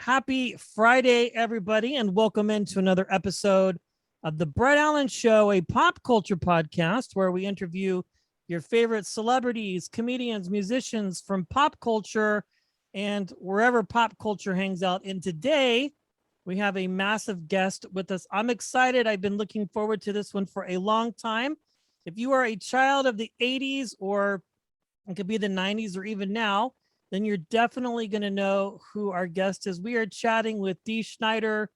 Happy Friday, everybody, and welcome into another episode of the Brett Allan Show, a pop culture podcast where we interview your favorite celebrities, comedians, musicians from pop culture and wherever pop culture hangs out. And today we have a massive guest with us. I'm excited. I've been looking forward to this one for a long time. If you are a child of the 80s, or it could be the 90s or even now, then you're definitely going to know who our guest is. We are chatting with Dee Snider,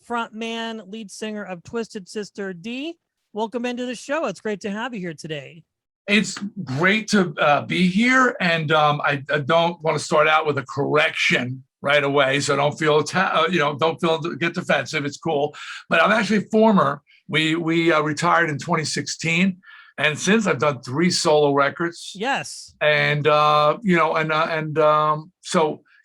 frontman, lead singer of Twisted Sister. Dee, welcome into the show. It's great to have you here today. It's great to be here, and I don't want to start out with a correction right away, so don't feel get defensive. It's cool, but I'm actually former. We retired in 2016. And since I've done 3 solo records, yes, and so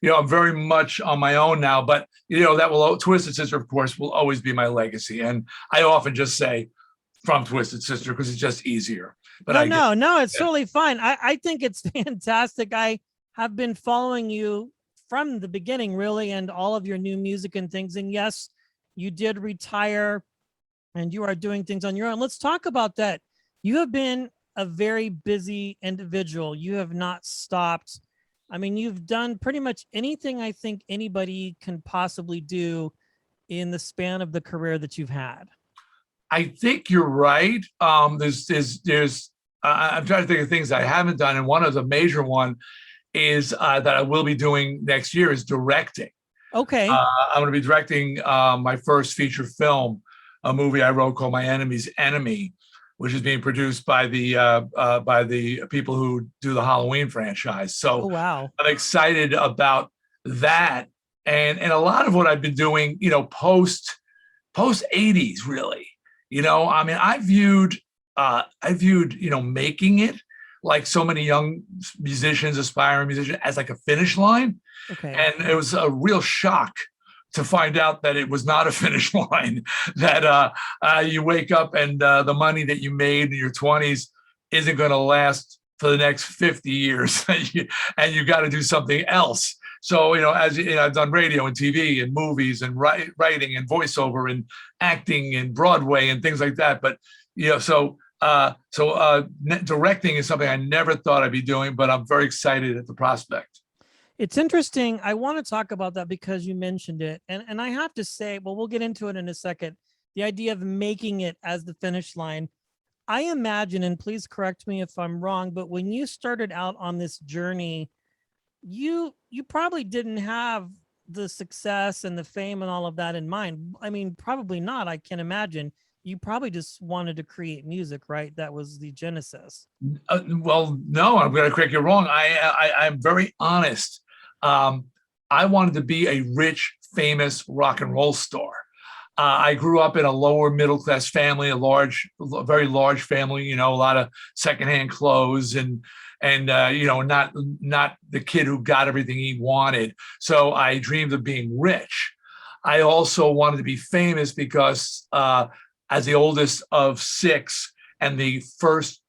I'm very much on my own now. But that will Twisted Sister, of course, will always be my legacy. And I often just say from Twisted Sister because it's just easier. But no, it's totally fine. I think it's fantastic. I have been following you from the beginning, really, and all of your new music and things. And yes, you did retire, and you are doing things on your own. Let's talk about that. You have been a very busy individual. You have not stopped. I mean, you've done pretty much anything I think anybody can possibly do in the span of the career that you've had. I think you're right. There's I'm trying to think of things I haven't done, and one of the major one is that I will be doing next year is directing. Okay. I'm going to be directing my first feature film, a movie I wrote called My Enemy's Enemy, which is being produced by the people who do the Halloween franchise. So wow. I'm excited about that. And a lot of what I've been doing, post 80s, really. I mean, I viewed, making it like so many young musicians, aspiring musicians, as like a finish line. Okay. And it was a real shock to find out that it was not a finish line, that you wake up and the money that you made in your 20s isn't going to last for the next 50 years, and you got to do something else. So, I've done radio and TV and movies and writing and voiceover and acting and Broadway and things like that. But, directing is something I never thought I'd be doing, but I'm very excited at the prospect. It's interesting. I want to talk about that because you mentioned it. And I have to say, well, we'll get into it in a second. The idea of making it as the finish line. I imagine, and please correct me if I'm wrong, but when you started out on this journey, you probably didn't have the success and the fame and all of that in mind. I mean, probably not. I can imagine. You probably just wanted to create music, right? That was the genesis. Well, no, I'm going to correct you wrong. I'm very honest. I wanted to be a rich, famous rock and roll star. I grew up in a lower middle class family, very large family. A lot of secondhand clothes, and not the kid who got everything he wanted. So I dreamed of being rich. I also wanted to be famous because as the oldest of 6 and the first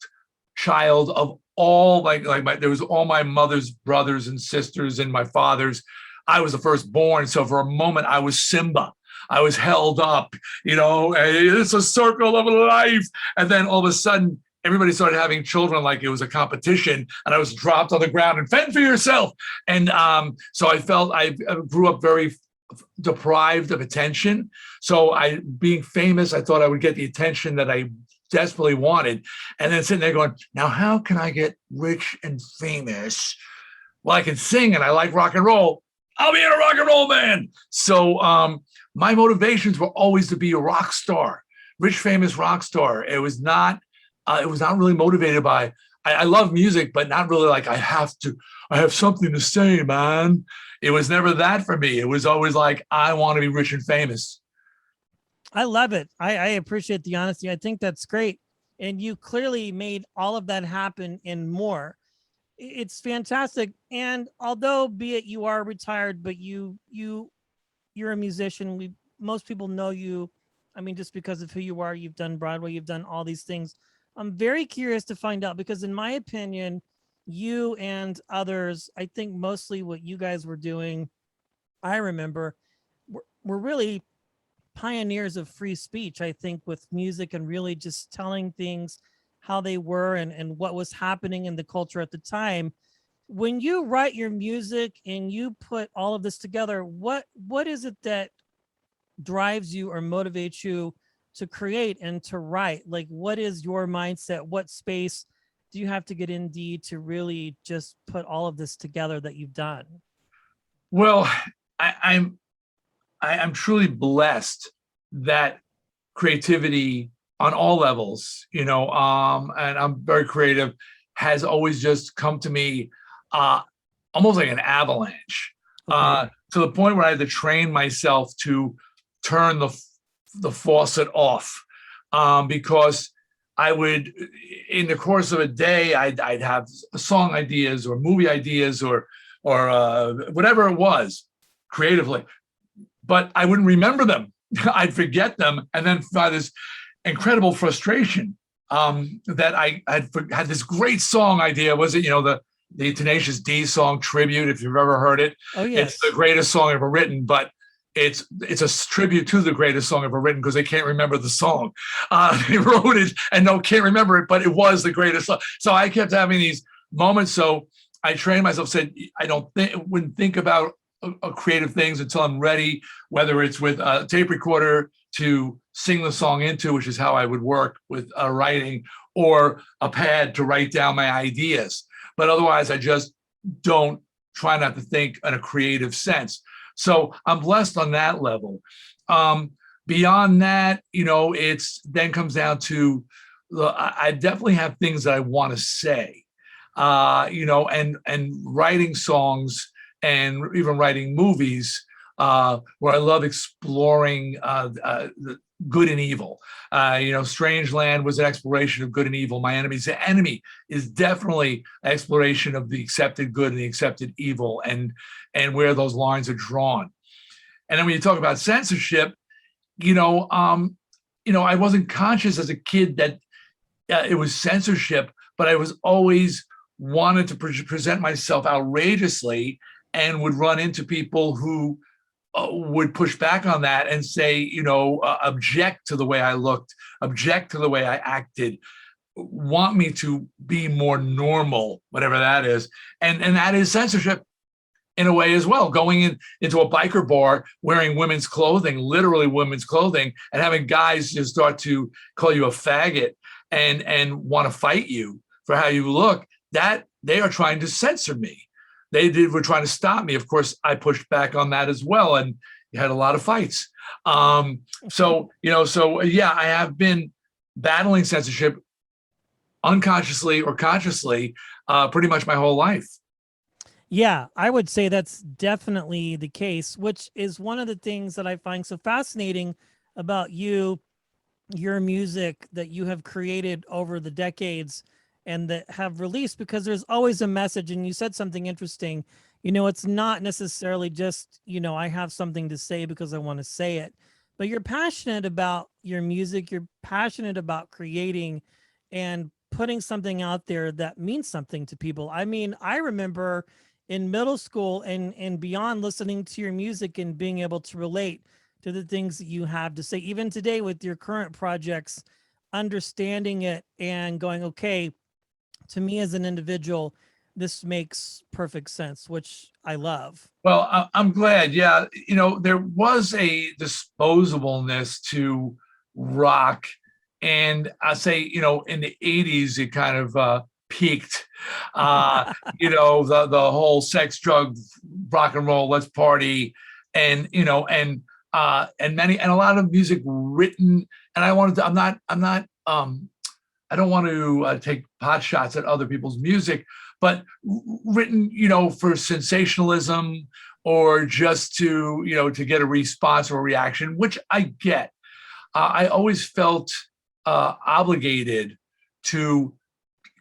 child of all, there was all my mother's brothers and sisters and my father's. I was the firstborn. So for a moment, I was Simba. I was held up, it's a circle of life. And then all of a sudden, everybody started having children like it was a competition, and I was dropped on the ground and fend for yourself. And so I felt I grew up very deprived of attention. So being famous, I thought I would get the attention that I desperately wanted. And then sitting there going, now how can I get rich and famous? Well, I can sing and I like rock and roll. I'll be a rock and roll man. So my motivations were always to be a rock star, rich, famous rock star. It was not really motivated by, I love music, but not really like I have something to say, man. It was never that for me. It was always like, I want to be rich and famous. I love it. I appreciate the honesty. I think that's great. And you clearly made all of that happen and more. It's fantastic. And although be it you are retired, but you're a musician. Most people know you. I mean, just because of who you are, you've done Broadway, you've done all these things. I'm very curious to find out, because in my opinion, you and others, I think mostly what you guys were doing I remember, were really pioneers of free speech, I think, with music and really just telling things how they were and what was happening in the culture at the time. When you write your music and you put all of this together, what is it that drives you or motivates you to create and to write? Like, what is your mindset? What space do you have to get in, Dee, to really just put all of this together that you've done? Well, I'm truly blessed that creativity on all levels, and I'm very creative, has always just come to me uh, almost like an avalanche, Okay. to the point where I had to train myself to turn the faucet off, because I would, in the course of a day, I'd have song ideas or movie ideas or whatever it was creatively, but I wouldn't remember them. I'd forget them, and then by this incredible frustration, that I had this great song idea. Was it, the Tenacious D song Tribute? If you've ever heard it, Oh, yes. it's the greatest song ever written, but it's a tribute to the greatest song ever written because they can't remember the song. They wrote it and can't remember it, but it was the greatest song. So I kept having these moments. So I trained myself, said I wouldn't think about creative things until I'm ready, whether it's with a tape recorder to sing the song into, which is how I would work with writing, or a pad to write down my ideas. But otherwise, I just don't try not to think in a creative sense. So I'm blessed on that level. Beyond that, it's then comes down to I definitely have things that I want to say, and writing songs and even writing movies, where I love exploring the good and evil. Strangeland was an exploration of good and evil. My Enemy's Enemy is definitely an exploration of the accepted good and the accepted evil, and where those lines are drawn. And then when you talk about censorship, I wasn't conscious as a kid that it was censorship, but I was always wanted to present myself outrageously, and would run into people who would push back on that and say, object to the way I looked, object to the way I acted, want me to be more normal, whatever that is. And that is censorship in a way as well, going into a biker bar wearing women's clothing, literally women's clothing, and having guys just start to call you a faggot and want to fight you for how you look. That they are trying to censor me. Were trying to stop me. Of course, I pushed back on that as well, and you had a lot of fights. So I have been battling censorship unconsciously or consciously, pretty much my whole life. Yeah, I would say that's definitely the case, which is one of the things that I find so fascinating about you, your music that you have created over the decades and that have released, because there's always a message. And you said something interesting. It's not necessarily just, I have something to say because I want to say it, but you're passionate about your music. You're passionate about creating and putting something out there that means something to people. I mean, I remember in middle school and beyond, listening to your music and being able to relate to the things that you have to say, even today with your current projects, understanding it and going, okay, to me as an individual, this makes perfect sense, which I love. Well, I'm glad. Yeah. There was a disposableness to rock. And I say, in the 80s, it kind of peaked. The whole sex, drug, rock and roll, let's party. And a lot of music written. And I don't want to take pot shots at other people's music, but written, for sensationalism or just to get a response or a reaction, which I get. I always felt obligated to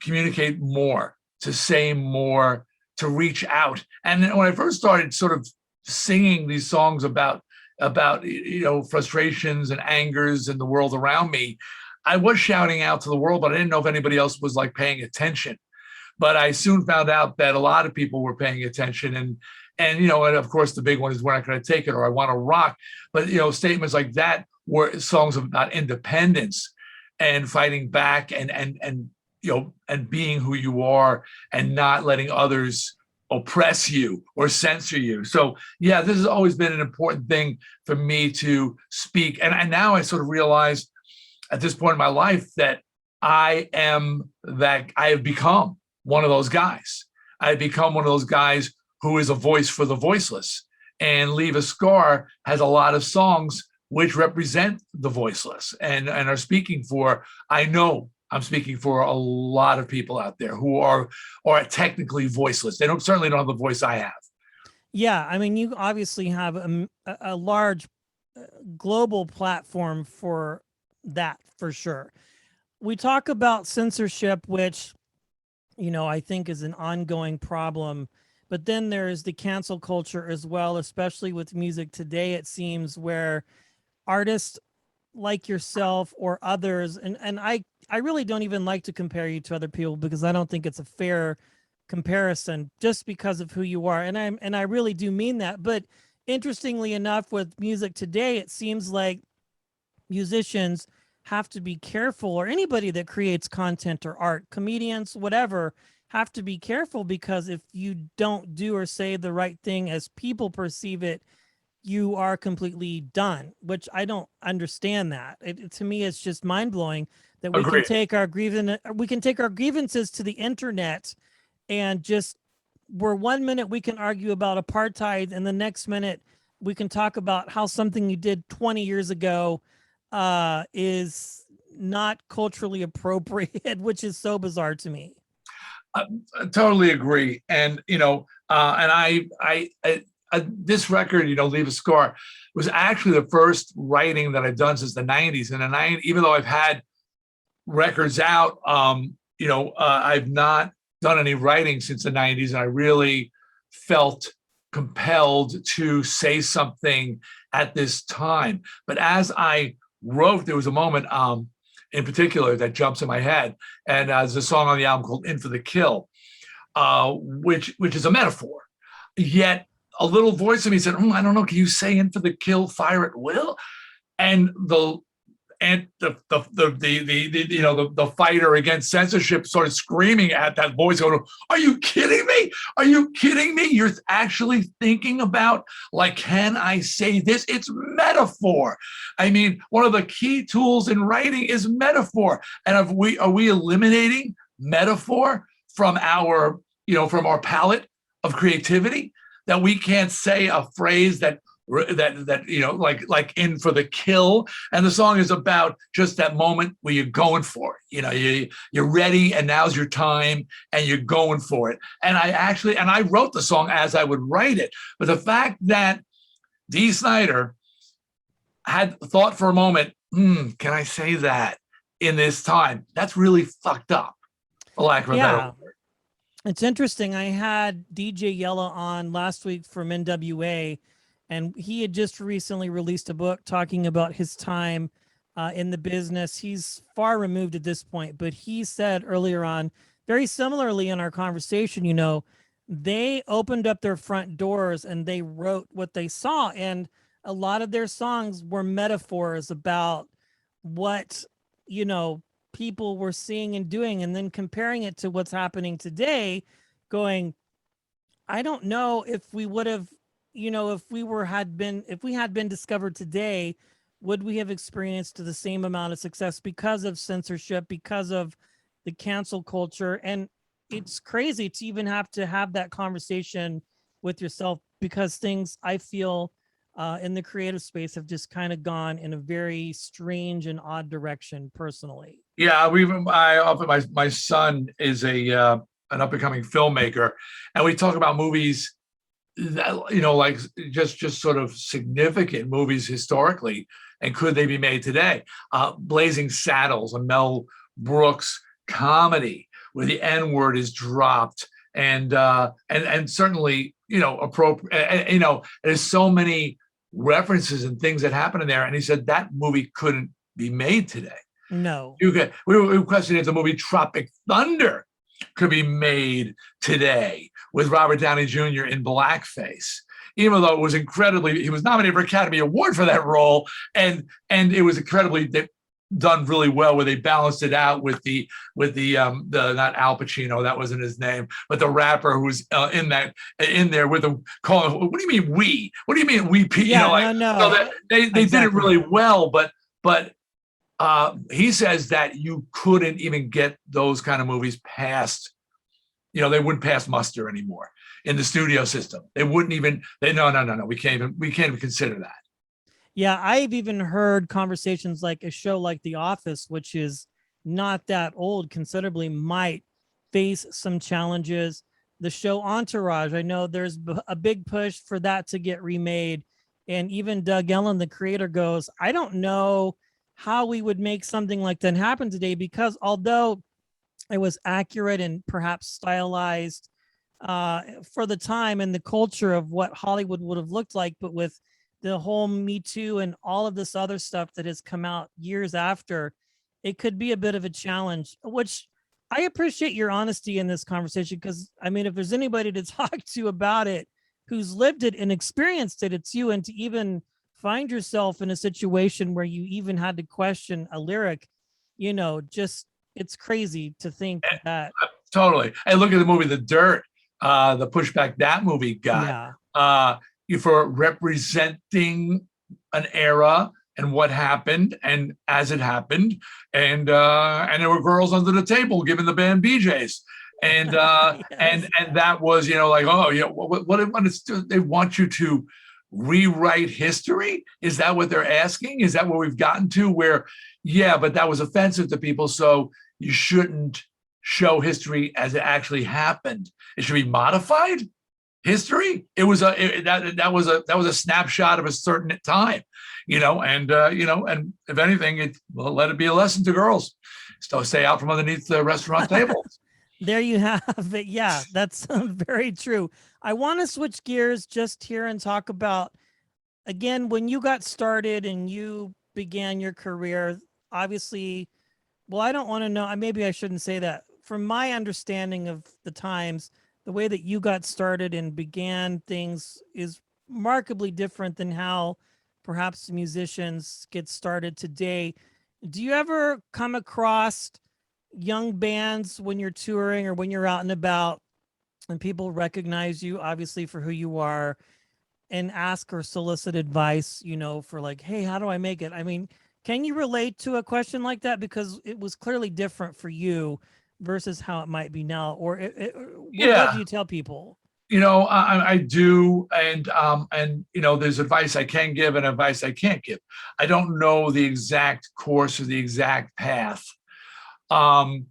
communicate more, to say more, to reach out. And when I first started sort of singing these songs about frustrations and angers in the world around me, I was shouting out to the world, but I didn't know if anybody else was like paying attention. But I soon found out that a lot of people were paying attention, and and of course the big one is "We're Not Going to Take It" or "I Want to Rock." But statements like that were songs about independence and fighting back, and being who you are and not letting others oppress you or censor you. So yeah, this has always been an important thing for me to speak. And now I sort of realize at this point in my life that I have become one of those guys. I have become one of those guys who is a voice for the voiceless. And Leave a Scar has a lot of songs which represent the voiceless and are speaking for, I know I'm speaking for a lot of people out there who are technically voiceless. They certainly don't have the voice I have. Yeah, I mean, you obviously have a large global platform for that, for sure. We talk about censorship, which, I think is an ongoing problem. But then there is the cancel culture as well, especially with music today, it seems, where artists like yourself or others, and I really don't even like to compare you to other people because I don't think it's a fair comparison just because of who you are. And I really do mean that. But interestingly enough, with music today, it seems like musicians have to be careful, or anybody that creates content or art, comedians, whatever, have to be careful, because if you don't do or say the right thing as people perceive it, you are completely done, which I don't understand that. To me, it's just mind blowing that we Agreed. can take our grievances to the internet, and just, where 1 minute we can argue about apartheid and the next minute we can talk about how something you did 20 years ago is not culturally appropriate, which is so bizarre to me. I totally agree. And, this record, Leave a Scar, was actually the first writing that I've done since the 90s. And even though I've had records out, I've not done any writing since the 90s. And I really felt compelled to say something at this time. But as I wrote, there was a moment in particular that jumps in my head. And there's a song on the album called "In for the Kill," which is a metaphor. Yet a little voice in me said, I don't know, can you say "in for the kill, fire at will"? And the fighter against censorship started screaming at that voice, going, "Are you kidding me? Are you kidding me? You're actually thinking about, like, can I say this? It's metaphor. I mean, one of the key tools in writing is metaphor. And are we eliminating metaphor from our palette of creativity, that we can't say a phrase that like "in for the kill"? And the song is about just that moment where you're going for it. You're ready, and now's your time, and you're going for it. And I wrote the song as I would write it. But the fact that Dee Snider had thought for a moment, can I say that in this time? That's really fucked up, for lack of a better word. It's interesting. I had DJ Yella on last week from NWA, and he had just recently released a book talking about his time in the business. He's far removed at this point, but he said earlier on, very similarly in our conversation, they opened up their front doors and they wrote what they saw. And a lot of their songs were metaphors about what, people were seeing and doing, and then comparing it to what's happening today, going, I don't know if we would have, if we had been discovered today, would we have experienced the same amount of success because of censorship, because of the cancel culture? And it's crazy to even have to have that conversation with yourself, because things, I feel, in the creative space have just kind of gone in a very strange and odd direction personally. Yeah, my son is an up and coming filmmaker, and we talk about movies that, like just sort of significant movies historically, and could they be made today? Blazing Saddles, a Mel Brooks comedy where the N word is dropped, and certainly appropriate. There's so many references and things that happen in there, and he said that movie couldn't be made today. No. We were questioning if the movie Tropic Thunder could be made today with Robert Downey Jr. in blackface, even though it was incredibly, he was nominated for Academy Award for that role, and it was incredibly done really well, where they balanced it out with the not Al Pacino, that wasn't his name, but the rapper who's in there with them calling, what do you mean we? What do you mean we? Yeah, no. So that they did it really well, but he says that you couldn't even get those kind of movies past, they wouldn't pass muster anymore in the studio system. They wouldn't even, no, we can't even consider that. Yeah, I've even heard conversations like a show like The Office, which is not that old considerably, might face some challenges. The show Entourage, I know there's a big push for that to get remade. And even Doug Ellen, the creator, goes, I don't know how we would make something like that happen today, because although it was accurate and perhaps stylized for the time and the culture of what Hollywood would have looked like, but with the whole Me Too and all of this other stuff that has come out years after, it could be a bit of a challenge, which I appreciate your honesty in this conversation, because I mean, if there's anybody to talk to about it, who's lived it and experienced it, it's you. And to even find yourself in a situation where you even had to question a lyric, just, it's crazy to think that. Totally. Hey, look at the movie, The Dirt, the pushback that movie got. Yeah. For representing an era and what happened and as it happened, and there were girls under the table giving the band BJs, and yes. and that was what they want you to rewrite history. Is that what they're asking? Is that where we've gotten to, where but that was offensive to people, so you shouldn't show history as it actually happened? It should be modified history. It was that was a snapshot of a certain time, and if anything, let it be a lesson to girls. So stay out from underneath the restaurant tables. There you have it. Yeah, that's very true. I want to switch gears just here and talk about, again, when you got started and you began your career, obviously, well, I don't want to know, maybe I shouldn't say that. From my understanding of the times, the way that you got started and began things is remarkably different than how perhaps musicians get started today. Do you ever come across young bands when you're touring or when you're out and about, and people recognize you obviously for who you are, and ask or solicit advice, for like, hey, how do I make it? I mean, can you relate to a question like that? Because it was clearly different for you versus how it might be now, or what do you tell people? I do, and there's advice I can give and advice I can't give. I don't know the exact course or the exact path, that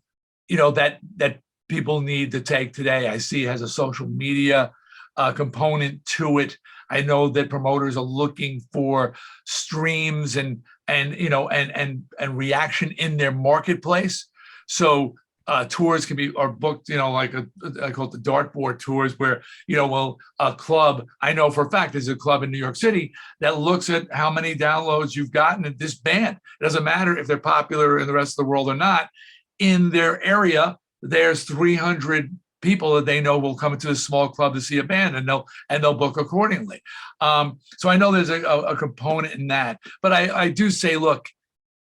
people need to take today. I see it has a social media component to it. I know that promoters are looking for streams and reaction in their marketplace. So tours are booked, like I call it the dartboard tours, where, a club, I know for a fact there's a club in New York City that looks at how many downloads you've gotten at this band. It doesn't matter if they're popular in the rest of the world or not. In their area, there's 300 people that they know will come into a small club to see a band, and they'll book accordingly. So I know there's a component in that, but I do say, look,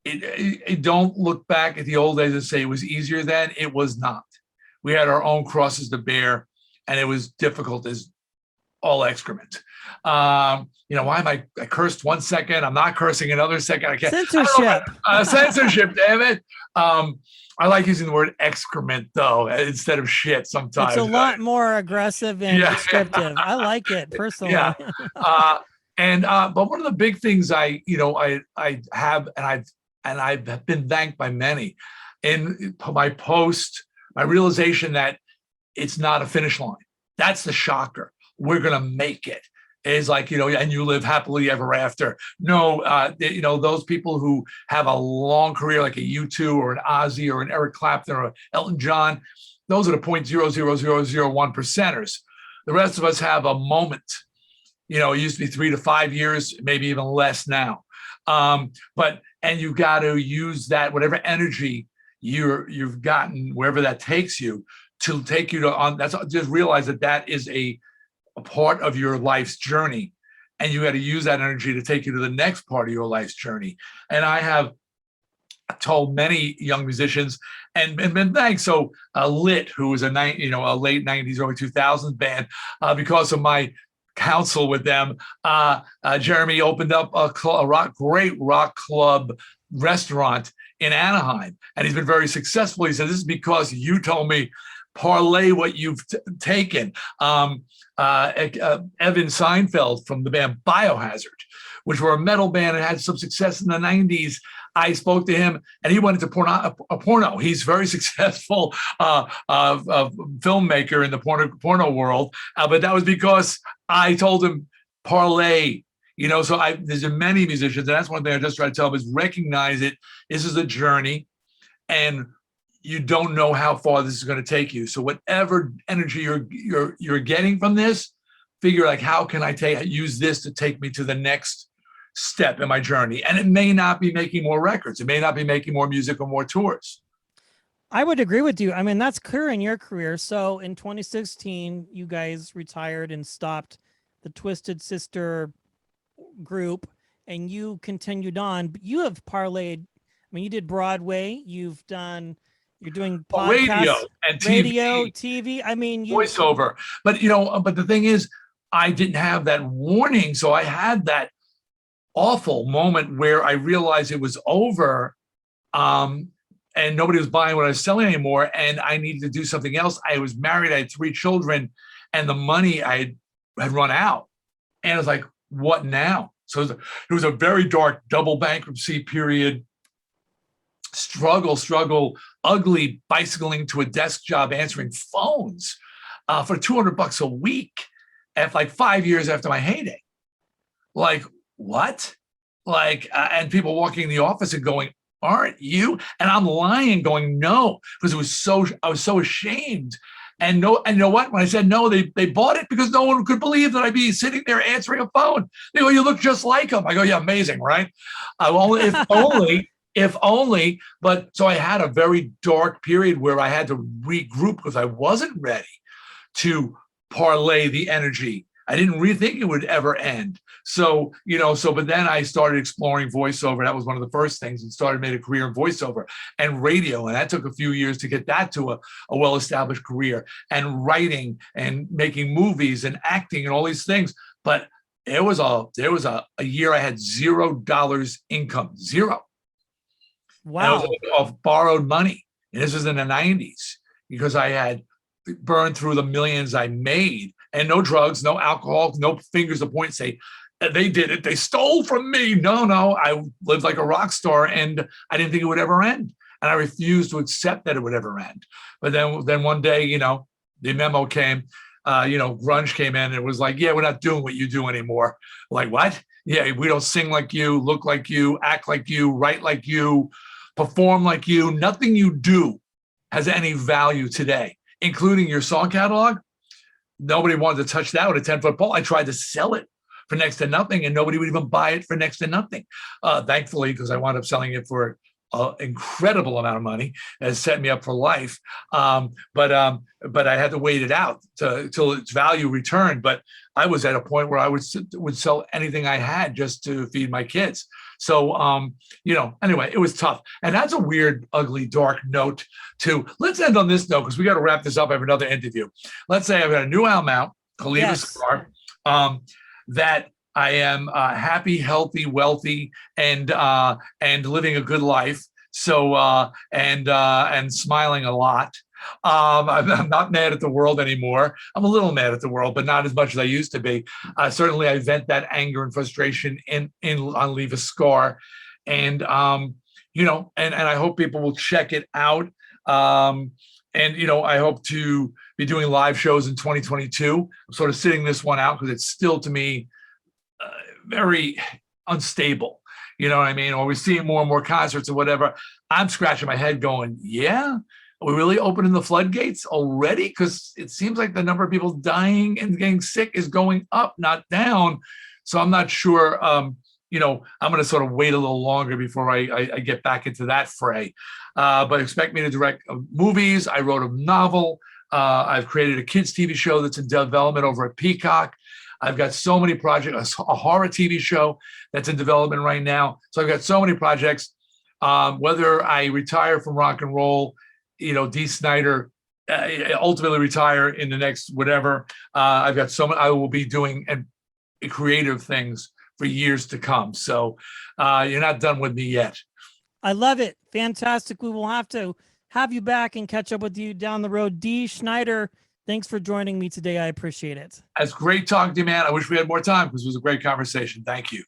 it don't look back at the old days and say it was easier then. It was not. We had our own crosses to bear, and it was difficult as all excrement. Why am I cursed 1 second? I'm not cursing another second. I can't. Censorship. Censorship, damn it. I like using the word excrement though, instead of shit sometimes. It's a lot more aggressive and descriptive. I like it personally. Yeah. But one of the big things I have, and I've been thanked by many in my realization that it's not a finish line. That's the shocker. We're going to make it. Is like, and you live happily ever after. No, those people who have a long career, like a U2 or an Ozzy or an Eric Clapton or Elton John, those are the 0.00001 percenters. The rest of us have a moment. It used to be 3 to 5 years, maybe even less now. And you've got to use that, whatever energy you've gotten, wherever that takes you, to take you to on. That's just realize that is a part of your life's journey, and you got to use that energy to take you to the next part of your life's journey. And I have told many young musicians and been thanks. So Lit, who was a late 90s, early 2000s band, because of my counsel with them, Jeremy opened up a great rock club restaurant in Anaheim, and he's been very successful. He said, this is because you told me parlay what you've taken. Evan Seinfeld from the band Biohazard, which were a metal band and had some success in the 90s. I spoke to him, and he went into porno. He's very successful filmmaker in the porno world, but that was because I told him parlay. So there's many musicians, and that's one thing I just try to tell them is recognize it. This is a journey, and you don't know how far this is going to take you. So whatever energy you're getting from this, figure like, how can I use this to take me to the next step in my journey? And it may not be making more records. It may not be making more music or more tours. I would agree with you. I mean, that's clear in your career. So in 2016, you guys retired and stopped the Twisted Sister group, and you continued on. But you have parlayed. I mean, you did Broadway. You're doing podcasts, radio and TV. I mean, voiceover. But but the thing is, I didn't have that warning, so I had that awful moment where I realized it was over, and nobody was buying what I was selling anymore, and I needed to do something else. I was married, I had 3 children, and the money I had run out, and I was like, what now? So it was a very dark double bankruptcy period, struggle, ugly, bicycling to a desk job, answering phones for $200 a week at like 5 years after my heyday. Like, what? And people walking in the office and going, aren't you? And I'm lying, going, no, because I was so ashamed. And you know what? When I said no, they bought it because no one could believe that I'd be sitting there answering a phone. They go, you look just like him. I go, yeah, amazing, right? If only. But so I had a very dark period where I had to regroup because I wasn't ready to parlay the energy. I didn't really think it would ever end. So, but then I started exploring voiceover. That was one of the first things, and made a career in voiceover and radio. And that took a few years to get that to a well-established career, and writing and making movies and acting and all these things. But there was a year I had $0 income, zero. Wow. And it was off borrowed money. And this was in the 90s because I had burned through the millions I made, and no drugs, no alcohol, no fingers to point and say, they did it, they stole from me. No, I lived like a rock star, and I didn't think it would ever end. And I refused to accept that it would ever end. But then one day, the memo came, grunge came in, and it was like, yeah, we're not doing what you do anymore. Like, what? Yeah, we don't sing like you, look like you, act like you, write like you, perform like you. Nothing you do has any value today, including your song catalog. Nobody wanted to touch that with a 10-foot pole. I tried to sell it for next to nothing, and nobody would even buy it for next to nothing. Thankfully, because I wound up selling it for an incredible amount of money, has set me up for life. But I had to wait it out till its value returned. But I was at a point where I would sell anything I had just to feed my kids. So, anyway, it was tough. And that's a weird, ugly, dark note too. Let's end on this note, because we got to wrap this up. I have another interview. Let's say I've got a new album out, Leave a Scar, that I am happy, healthy, wealthy, and living a good life. So and smiling a lot. I'm not mad at the world anymore. I'm a little mad at the world, but not as much as I used to be. Certainly, I vent that anger and frustration on Leave a Scar, and and I hope people will check it out. I hope to be doing live shows in 2022. I'm sort of sitting this one out because it's still, to me, very unstable. You know what I mean? Or we're seeing more and more concerts or whatever. I'm scratching my head going, yeah, are we really opening the floodgates already? Because it seems like the number of people dying and getting sick is going up, not down. So I'm not sure, I'm going to sort of wait a little longer before I get back into that fray. But expect me to direct movies. I wrote a novel. I've created a kids TV show that's in development over at Peacock. I've got so many projects, a horror TV show that's in development right now. So I've got so many projects. Whether I retire from rock and roll, Dee Snider, ultimately retire in the next whatever, I've got so many, I will be doing creative things for years to come. So you're not done with me yet. I love it. Fantastic. We will have to have you back and catch up with you down the road. Dee Snider, thanks for joining me today. I appreciate it. It's great talking to you, man. I wish we had more time because it was a great conversation. Thank you.